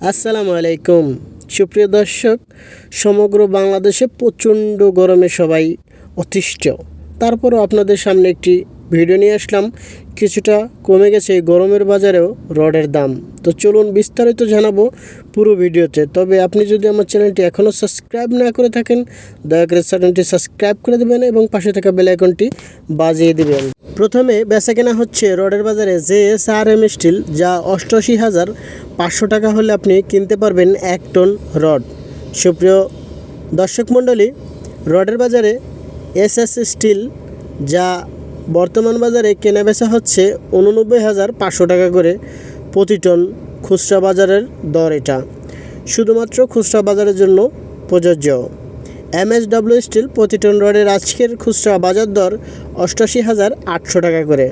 আসসালামু আলাইকুম সুপ্রিয় দর্শক, সমগ্র বাংলাদেশে প্রচণ্ড গরমে সবাই অতিষ্ঠ। তারপরও আপনাদের সামনে একটি ভিডিও নিয়ে আসলাম। কিছুটা কমে গেছে এই গরমের বাজারেও রডের দাম। তো চলুন বিস্তারিত জানাবো পুরো ভিডিওতে। তবে আপনি যদি আমার চ্যানেলটি এখনও সাবস্ক্রাইব না করে থাকেন, দয়া করে চ্যানেলটি সাবস্ক্রাইব করে দেবেন এবং পাশে থাকা বেল আইকনটি বাজিয়ে দেবেন। প্রথমে বেচাকেনা হচ্ছে রডের বাজারে JSRM স্টিল, যা 88,500 টাকা হলে আপনি কিনতে পারবেন 1 টন রড। সুপ্রিয় দর্শক মণ্ডলী, রডের বাজারে SS স্টিল, যা বর্তমান বাজারে কেনা বেচা হচ্ছে 89,500 টাকা করে প্রতি টন। খুচরা বাজারের দর এটা, শুধুমাত্র খুচরা বাজারের জন্য প্রযোজ্য। MSW স্টিল প্রতি টন রডের আজকের খুচরা বাজার দর 88,800 টাকা করে।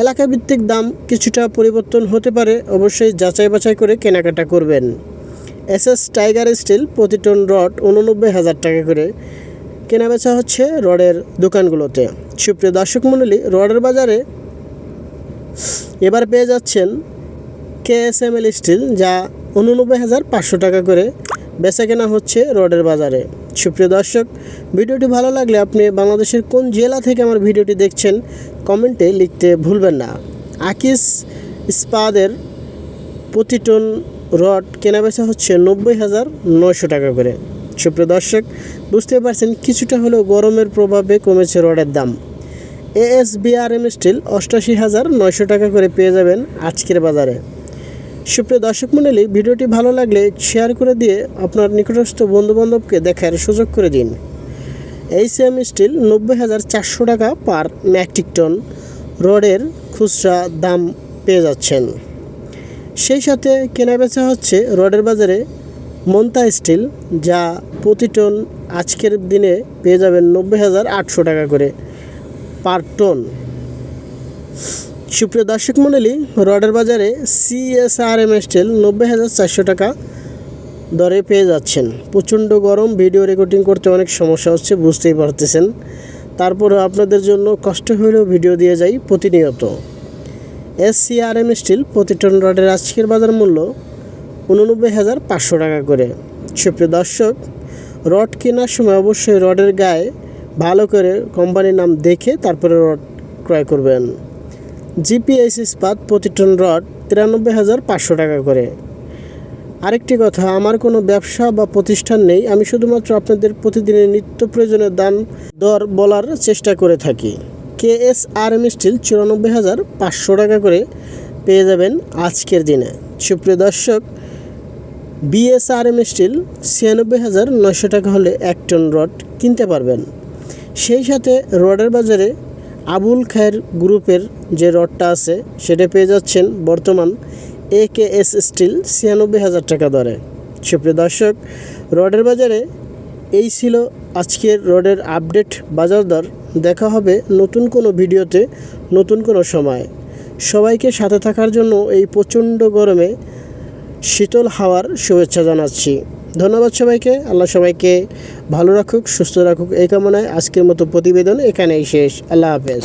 এলাকাভিত্তিক দাম কিছুটা পরিবর্তন হতে পারে, অবশ্যই যাচাই বাছাই করে কেনাকাটা করবেন। SS টাইগার স্টিল প্রতি টন রড 89,000 টাকা করে কেনাবেচা হচ্ছে রডের দোকানগুলোতে। সুপ্রিয় দর্শক মণ্ডলী, রডের বাজারে এবার পেয়ে যাচ্ছেন KSML স্টিল, যা 89,500 টাকা করে বেচা কেনা হচ্ছে রডের বাজারে। সুপ্রিয় দর্শক, ভিডিওটি ভালো লাগলে আপনি বাংলাদেশের কোন জেলা থেকে আমার ভিডিওটি দেখছেন কমেন্টে লিখতে ভুলবেন না। আকিস ইস্পাতের প্রতি টন রড কেনাবেচা হচ্ছে 90,900 টাকা করে। সুপ্রিয় দর্শক, বুঝতে পারছেন কিছুটা হলেও গরমের প্রভাবে কমেছে রডের দাম। ASBRM স্টিল 88,900 টাকা করে পেয়ে যাবেন আজকের বাজারে। সুপ্রিয় দর্শক মণ্ডলী, ভিডিওটি ভালো লাগলে শেয়ার করে দিয়ে আপনার নিকটস্থ বন্ধুবান্ধবকে দেখার সুযোগ করে দিন। HM স্টিল 90,400 টাকা পার মেট্রিক টন রডের খুচরা দাম পেয়ে যাচ্ছেন। সেই সাথে কেনাবেচা হচ্ছে রডের বাজারে মন্তা স্টিল, যা প্রতি টন আজকের দিনে পেয়ে যাবেন 90,800 টাকা করে পার টন। সুপ্রিয় দর্শক মণ্ডলী, রডের বাজারে CSRM স্টিল 90,400 টাকা দরে পেয়ে যাচ্ছেন। প্রচণ্ড গরম, ভিডিও রেকর্ডিং করতে অনেক সমস্যা হচ্ছে, বুঝতেই পারতেছেন। তারপরে আপনাদের জন্য কষ্ট হলেও ভিডিও দিয়ে যাই প্রতিনিয়ত। SCRM স্টিল প্রতি টন রডের আজকের বাজার মূল্য 89,500 টাকা করে। সুপ্রিয় দর্শক, রড কেনার সময় অবশ্যই রডের গায়ে ভালো করে কোম্পানির নাম দেখে তারপরে রড ক্রয় করবেন। GPS ইস্পাত প্রতি টন রড 93,500 টাকা করে। আরেকটি কথা, আমার কোনো ব্যবসা বা প্রতিষ্ঠান নেই, আমি শুধুমাত্র আপনাদের প্রতিদিনের নিত্য প্রয়োজনীয় দাম দর বলার চেষ্টা করে থাকি। KSRM স্টিল 94,500 টাকা করে পেয়ে যাবেন আজকের দিনে। সুপ্রিয় দর্শক, BSRM স্টিল 96,900 টাকা হলে 1 টন রড কিনতে পারবেন। সেই সাথে রডের বাজারে আবুল খায়ের গ্রুপের যে রডটা আছে সেটা পেয়ে যাচ্ছেন বর্তমান AKS স্টিল 96,000 টাকা দরে। সুপ্রিয় দর্শক, রডের বাজারে এই ছিল আজকের রডের আপডেট বাজার দর। দেখা হবে নতুন কোনো ভিডিওতে, নতুন কোনো সময়। সবাইকে সাথে থাকার জন্য এই প্রচণ্ড গরমে শীতল হাওয়ার শুভেচ্ছা জানাচ্ছি। ধন্যবাদ সবাইকে। আল্লাহ সবাইকে ভালো রাখুক, সুস্থ রাখুক এই কামনায় আজকের মতো প্রতিবেদন এখানেই শেষ। আল্লাহ হাফেজ।